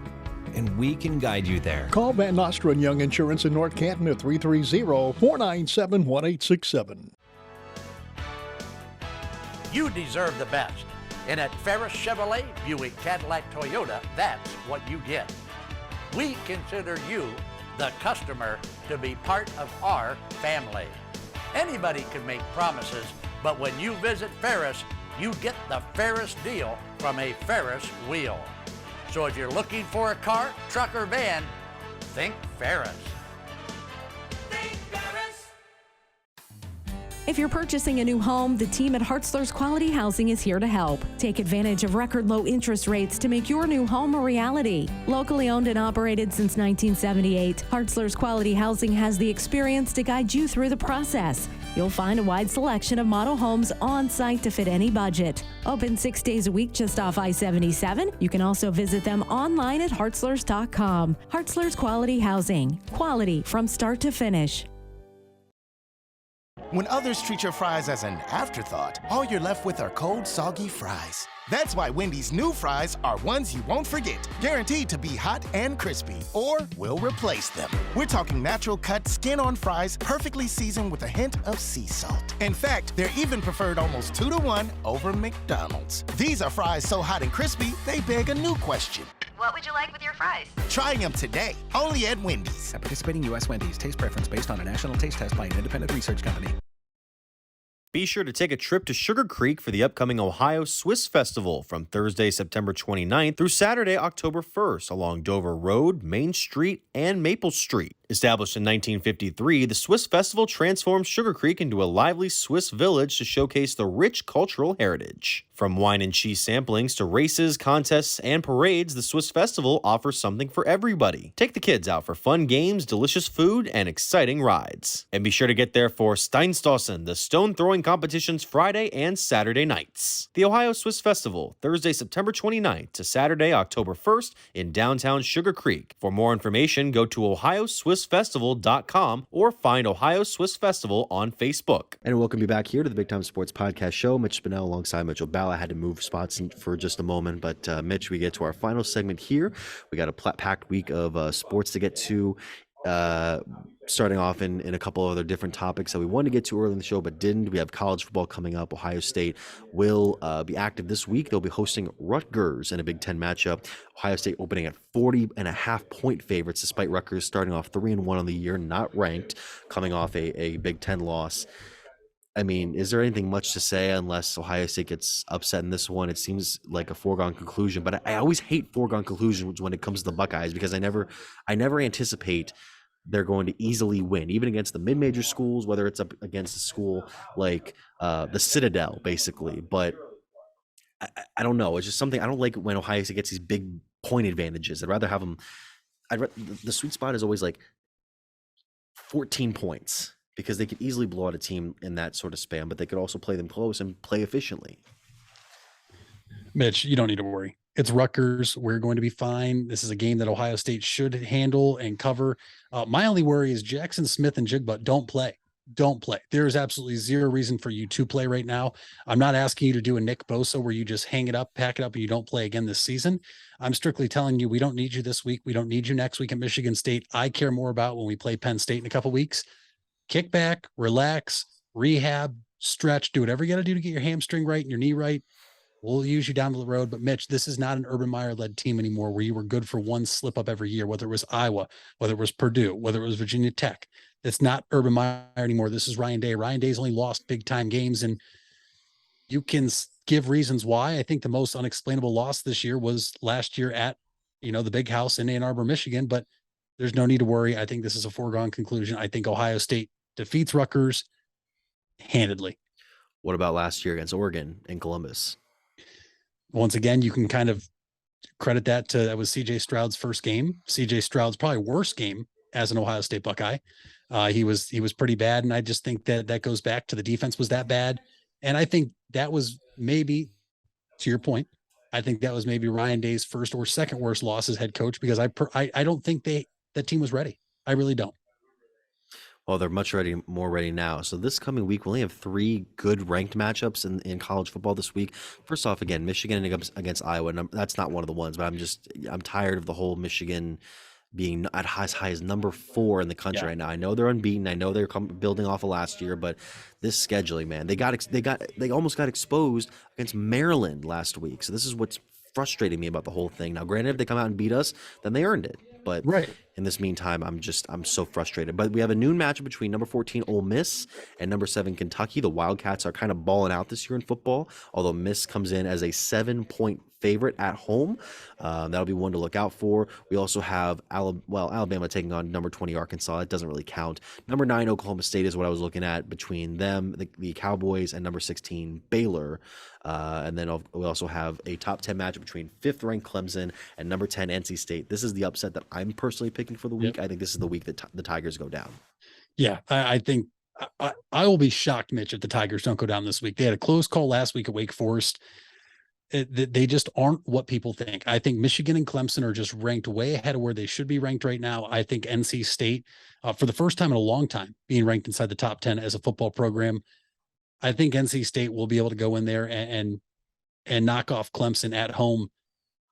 and we can guide you there. Call Van Nostrand Young Insurance in North Canton at 330-497-1867. You deserve the best. And at Ferris Chevrolet, Buick, Cadillac, Toyota, that's what you get. We consider you, the customer, to be part of our family. Anybody can make promises, but when you visit Ferris, you get the Ferris deal from a Ferris wheel. So if you're looking for a car, truck, or van, think Ferris. If you're purchasing a new home, the team at Hartzler's Quality Housing is here to help. Take advantage of record low interest rates to make your new home a reality. Locally owned and operated since 1978, Hartzler's Quality Housing has the experience to guide you through the process. You'll find a wide selection of model homes on site to fit any budget. Open 6 days a week just off I-77. You can also visit them online at hartzlers.com. Hartzler's Quality Housing. Quality from start to finish. When others treat your fries as an afterthought, all you're left with are cold, soggy fries. That's why Wendy's new fries are ones you won't forget, guaranteed to be hot and crispy, or we'll replace them. We're talking natural cut, skin-on fries, perfectly seasoned with a hint of sea salt. In fact, they're even preferred almost 2-to-1 over McDonald's. These are fries so hot and crispy, they beg a new question. What would you like with your fries? Try them today, only at Wendy's. At participating U.S. Wendy's, taste preference based on a national taste test by an independent research company. Be sure to take a trip to Sugar Creek for the upcoming Ohio Swiss Festival from Thursday, September 29th through Saturday, October 1st along Dover Road, Main Street, and Maple Street. Established in 1953, the Swiss Festival transformed Sugar Creek into a lively Swiss village to showcase the rich cultural heritage. From wine and cheese samplings to races, contests, and parades, the Swiss Festival offers something for everybody. Take the kids out for fun games, delicious food, and exciting rides. And be sure to get there for Steinstossen, the stone-throwing competition's Friday and Saturday nights. The Ohio Swiss Festival, Thursday, September 29th to Saturday, October 1st in downtown Sugar Creek. For more information, go to ohioswissfestival.com or find Ohio Swiss Festival on Facebook. And welcome you back here to the Big Time Sports Podcast Show. Mitch Spinell alongside Mitchell Balla. I had to move spots for just a moment, but Mitch, we get to our final segment here. We got a packed week of sports to get to. Starting off in a couple other different topics that we wanted to get to early in the show but didn't. We have college football coming up. Ohio State will be active this week. They'll be hosting Rutgers in a Big Ten matchup. Ohio State opening at 40.5-point favorites, despite Rutgers starting off 3-1 on the year, not ranked, coming off a Big Ten loss. I mean, is there anything much to say unless Ohio State gets upset in this one? It seems like a foregone conclusion, but I always hate foregone conclusions when it comes to the Buckeyes because I never anticipate they're going to easily win, even against the mid-major schools, whether it's up against a school like the Citadel, basically. But I don't know. It's just something I don't like when Ohio State gets these big point advantages. I'd rather have them. The sweet spot is always like 14 points. Because they could easily blow out a team in that sort of span, but they could also play them close and play efficiently. Mitch, you don't need to worry. It's Rutgers. We're going to be fine. This is a game that Ohio State should handle and cover. My only worry is Jackson Smith and Jigba don't play. Don't play. There is absolutely zero reason for you to play right now. I'm not asking you to do a Nick Bosa where you just hang it up, pack it up, and you don't play again this season. I'm strictly telling you we don't need you this week. We don't need you next week at Michigan State. I care more about when we play Penn State in a couple weeks. Kick back, relax, rehab, stretch, do whatever you got to do to get your hamstring right and your knee right. We'll use you down the road. But Mitch, this is not an Urban Meyer-led team anymore where you were good for one slip up every year, whether it was Iowa, whether it was Purdue, whether it was Virginia Tech. It's not Urban Meyer anymore. This is Ryan Day. Ryan Day's only lost big time games, and you can give reasons why. I think the most unexplainable loss this year was last year at, the big house in Ann Arbor, Michigan, but there's no need to worry. I think this is a foregone conclusion. I think Ohio State defeats Rutgers handedly. What about last year against Oregon and Columbus? Once again, you can kind of credit that was CJ Stroud's first game. CJ Stroud's probably worst game as an Ohio State Buckeye. He was pretty bad. And I just think that goes back to the defense was that bad. And I think that was maybe, to your point, I think that was maybe Ryan Day's first or second worst loss as head coach, because I don't think that team was ready. I really don't. Well, they're more ready now. So this coming week, we only have 3 good ranked matchups in college football this week. First off, again, Michigan against Iowa. And that's not one of the ones, but I'm tired of the whole Michigan being at as high as number 4 in the country right now. I know they're unbeaten. I know they're building off of last year, but this scheduling, man, they almost got exposed against Maryland last week. So this is what's frustrating me about the whole thing. Now, granted, if they come out and beat us, then they earned it. But in this meantime, I'm so frustrated. But we have a noon matchup between number 14 Ole Miss and number 7 Kentucky. The Wildcats are kind of balling out this year in football, although Miss comes in as a 7-point favorite at home. That'll be one to look out for. We also have Alabama taking on number 20 Arkansas. It doesn't really count. Number 9 Oklahoma State is what I was looking at between them, the Cowboys, and number 16 Baylor. And then we also have a top 10 matchup between 5th-ranked Clemson and number 10 NC State. This is the upset that I'm personally picking for the week. I think this is the week that the Tigers go down. Yeah, I think I will be shocked, Mitch, if the Tigers don't go down this week. They had a close call last week at Wake Forest. They just aren't what people think. I think Michigan and Clemson are just ranked way ahead of where they should be ranked right now. I think NC State, for the first time in a long time, being ranked inside the top 10 as a football program, I think NC State will be able to go in there and knock off Clemson at home.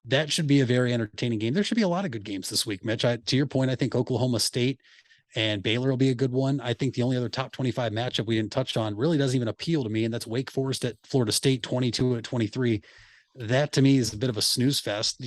That should be a very entertaining game. There should be a lot of good games this week, Mitch. To your point, I think Oklahoma State and Baylor will be a good one. I think the only other top 25 matchup we didn't touch on really doesn't even appeal to me, and that's Wake Forest at Florida State, 22-23. That to me is a bit of a snooze fest.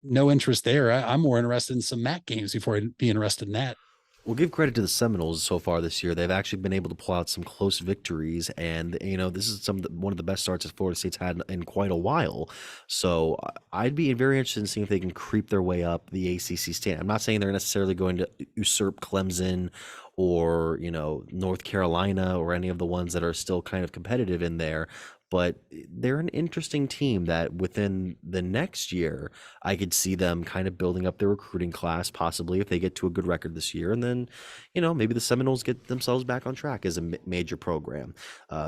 No interest there. I'm more interested in some MAC games before I'd be interested in that. We'll give credit to the Seminoles so far this year. They've actually been able to pull out some close victories, and this is one of the best starts that Florida State's had in quite a while. So I'd be very interested in seeing if they can creep their way up the ACC stand. I'm not saying they're necessarily going to usurp Clemson or North Carolina or any of the ones that are still kind of competitive in there. But they're an interesting team that within the next year, I could see them kind of building up their recruiting class, possibly if they get to a good record this year. And then, maybe the Seminoles get themselves back on track as a major program.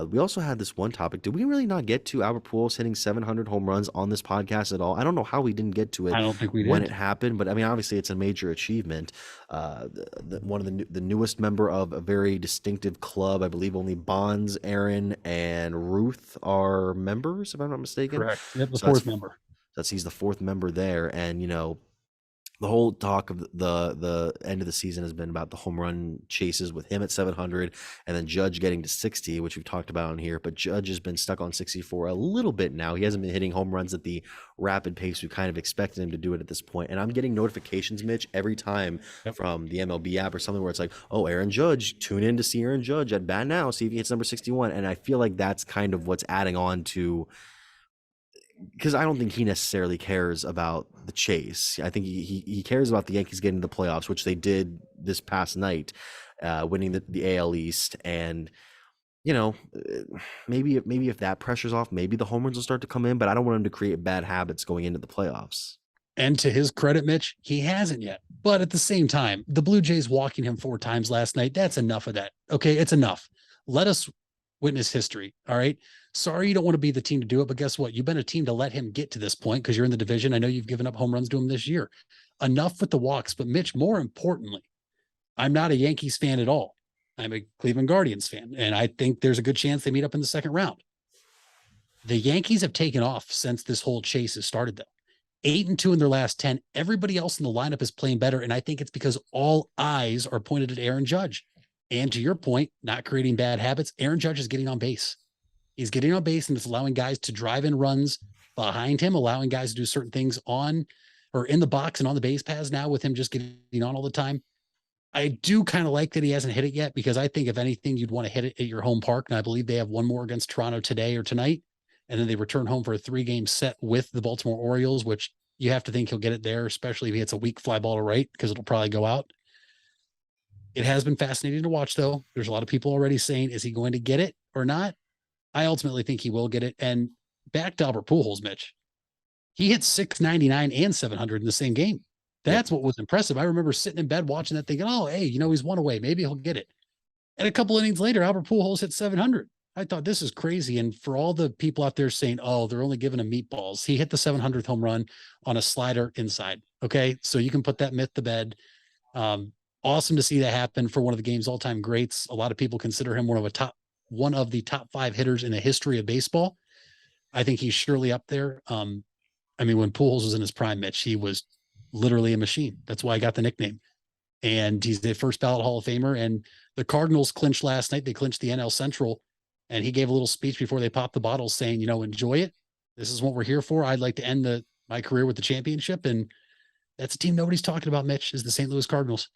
We also had this one topic. Did we really not get to Albert Pujols hitting 700 home runs on this podcast at all? I don't know how we didn't get to it. I don't think we did. When it happened, but I mean, obviously it's a major achievement. One of the newest member of a very distinctive club. I believe only Bonds, Aaron, and Ruth are members, if I'm not mistaken. Correct. Yep, the fourth member. He's the fourth member there, and the whole talk of the end of the season has been about the home run chases with him at 700, and then Judge getting to 60, which we've talked about on here. But Judge has been stuck on 60 for a little bit now. He hasn't been hitting home runs at the rapid pace we kind of expected him to do it at this point. And I'm getting notifications, Mitch, every time from the MLB app or something where it's like, oh, Aaron Judge, tune in to see Aaron Judge at bat now, see if he hits number 61. And I feel like that's kind of what's adding on to, because I don't think he necessarily cares about the chase. I think he cares about the Yankees getting to the playoffs, which they did this past night, winning the AL East. And, maybe if that pressure's off, maybe the home runs will start to come in, but I don't want him to create bad habits going into the playoffs. And to his credit, Mitch, he hasn't yet. But at the same time, the Blue Jays walking him 4 times last night, that's enough of that. Okay, it's enough. Let us witness history, all right? Sorry you don't want to be the team to do it, but guess what? You've been a team to let him get to this point because you're in the division. I know you've given up home runs to him this year. Enough with the walks. But Mitch, more importantly, I'm not a Yankees fan at all. I'm a Cleveland Guardians fan, and I think there's a good chance they meet up in the second round. The Yankees have taken off since this whole chase has started, though. 8-2 in their last 10. Everybody else in the lineup is playing better, and I think it's because all eyes are pointed at Aaron Judge. And to your point, not creating bad habits, Aaron Judge is getting on base. He's getting on base, and it's allowing guys to drive in runs behind him, allowing guys to do certain things on or in the box and on the base paths now with him just getting on all the time. I do kind of like that he hasn't hit it yet, because I think if anything, you'd want to hit it at your home park. And I believe they have one more against Toronto today or tonight. And then they return home for a 3-game set with the Baltimore Orioles, which you have to think he'll get it there, especially if he hits a weak fly ball to right, because it'll probably go out. It has been fascinating to watch, though. There's a lot of people already saying, is he going to get it or not? I ultimately think he will get it. And back to Albert Pujols, Mitch. He hit 699 and 700 in the same game. That's what was impressive. I remember sitting in bed watching that thinking, oh, hey, he's one away. Maybe he'll get it. And a couple innings later, Albert Pujols hit 700. I thought, this is crazy. And for all the people out there saying, oh, they're only giving him meatballs, he hit the 700th home run on a slider inside. Okay. So you can put that myth to bed. Awesome to see that happen for one of the game's all-time greats. A lot of people consider him one of the top 5 hitters in the history of baseball. I think he's surely up there. When Pujols was in his prime, Mitch, he was literally a machine. That's why I got the nickname. And he's the first ballot Hall of Famer. And the Cardinals clinched last night. They clinched the NL Central, and he gave a little speech before they popped the bottle saying, enjoy it. This is what we're here for. I'd like to end my career with the championship. And that's a team nobody's talking about, Mitch, is the St. Louis Cardinals.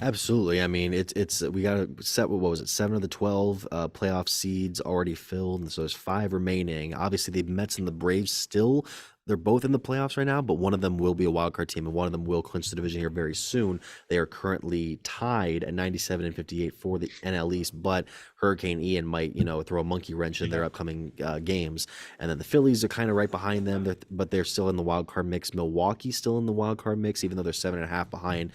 Absolutely. I mean, it's we got to set, what was it, 7 of the 12 playoff seeds already filled, and so there's 5 remaining. Obviously, the Mets and the Braves still, they're both in the playoffs right now, but one of them will be a wild card team, and one of them will clinch the division here very soon. They are currently tied at 97 and 58 for the NL East, but Hurricane Ian might, throw a monkey wrench in their upcoming games. And then the Phillies are kind of right behind them, but they're still in the wild card mix. Milwaukee's still in the wild card mix, even though they're 7.5 behind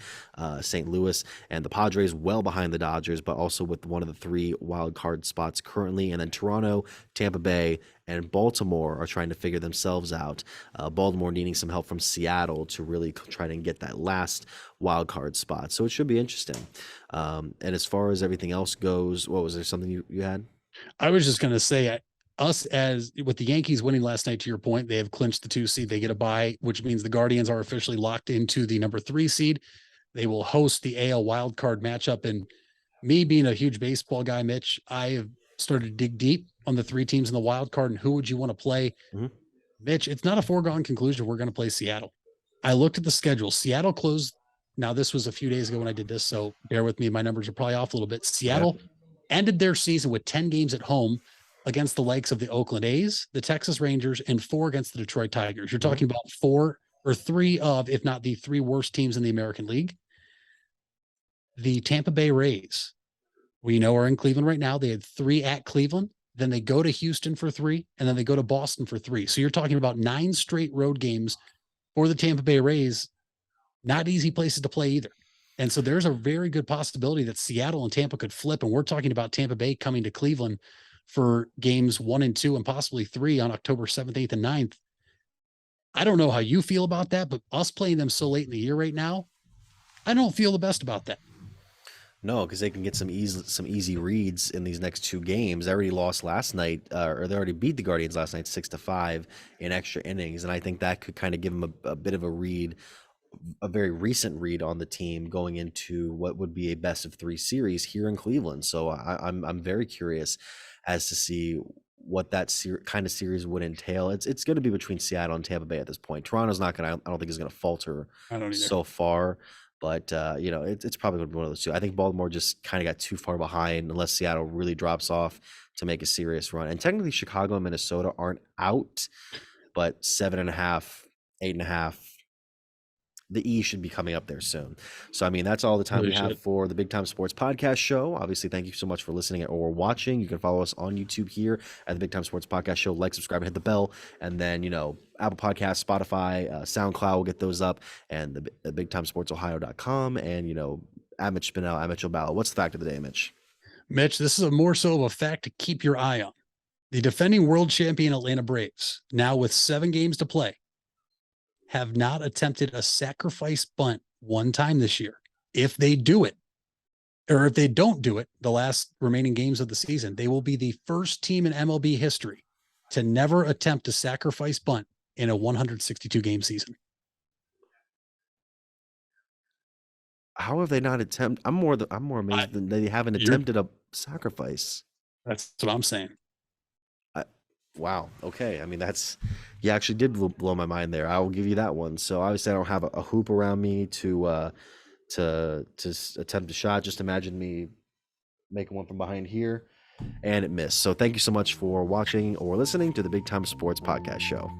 St. Louis, and the Padres well behind the Dodgers, but also with one of the 3 wild card spots currently. And then Toronto, Tampa Bay, and Baltimore are trying to figure themselves out. Baltimore needing some help from Seattle to really try to get that last wild card spot. So it should be interesting. And as far as everything else goes, was there something you had? I was just going to say, us as with the Yankees winning last night, to your point, they have clinched the 2 seed. They get a bye, which means the Guardians are officially locked into the number 3 seed. They will host the AL wild card matchup. And me being a huge baseball guy, Mitch, I have started to dig deep on the 3 teams in the wild card and who would you want to play. Mm-hmm. Mitch, it's not a foregone conclusion we're going to play Seattle. I looked at the schedule. Seattle closed Now, this was a few days ago when I did this, so bear with me. My numbers are probably off a little bit. Seattle ended their season with 10 games at home against the likes of the Oakland A's, the Texas Rangers, and 4 against the Detroit Tigers. You're talking about 4 or 3 of, if not the 3 worst teams in the American League. The Tampa Bay Rays, we know, are in Cleveland right now. They had 3 at Cleveland. Then they go to Houston for 3, and then they go to Boston for 3. So you're talking about 9 straight road games for the Tampa Bay Rays. Not easy places to play either. And so there's a very good possibility that Seattle and Tampa could flip. And we're talking about Tampa Bay coming to Cleveland for games 1 and 2 and possibly 3 on October 7th, 8th, and 9th. I don't know how you feel about that, but us playing them so late in the year right now, I don't feel the best about that. No, because they can get some easy reads in these next 2 games. They already lost last night, or they already beat the Guardians last night 6-5 in extra innings, and I think that could kind of give them a bit of a read, a very recent read on the team going into what would be a best of 3 series here in Cleveland. So I'm very curious as to see what that kind of series would entail. It's going to be between Seattle and Tampa Bay at this point. Toronto's not going to. I don't think is going to falter so far. But, it's probably going to be one of those 2. I think Baltimore just kind of got too far behind unless Seattle really drops off to make a serious run. And technically Chicago and Minnesota aren't out, but 7.5, 8.5, the E should be coming up there soon. So, I mean, that's all the time we have for the Big Time Sports Podcast Show. Obviously, thank you so much for listening or watching. You can follow us on YouTube here at the Big Time Sports Podcast Show. Like, subscribe, and hit the bell. And then, Apple Podcasts, Spotify, SoundCloud will get those up. And the BigTimeSportsOhio.com. And, at Mitch Spinell, at Mitchell Balla. What's the fact of the day, Mitch? Mitch, this is more so of a fact to keep your eye on. The defending world champion Atlanta Braves, now with 7 games to play, have not attempted a sacrifice bunt 1 time this year. If they do it, or if they don't do it, the last remaining games of the season, they will be the first team in MLB history to never attempt a sacrifice bunt in a 162 game season. How have they not attempted? I'm more amazed than they haven't attempted a sacrifice. That's what I'm saying. Wow. Okay. I mean, you actually did blow my mind there. I will give you that one. So obviously I don't have a hoop around me to attempt a shot. Just imagine me making one from behind here, and it missed. So thank you so much for watching or listening to the Big Time Sports Podcast Show.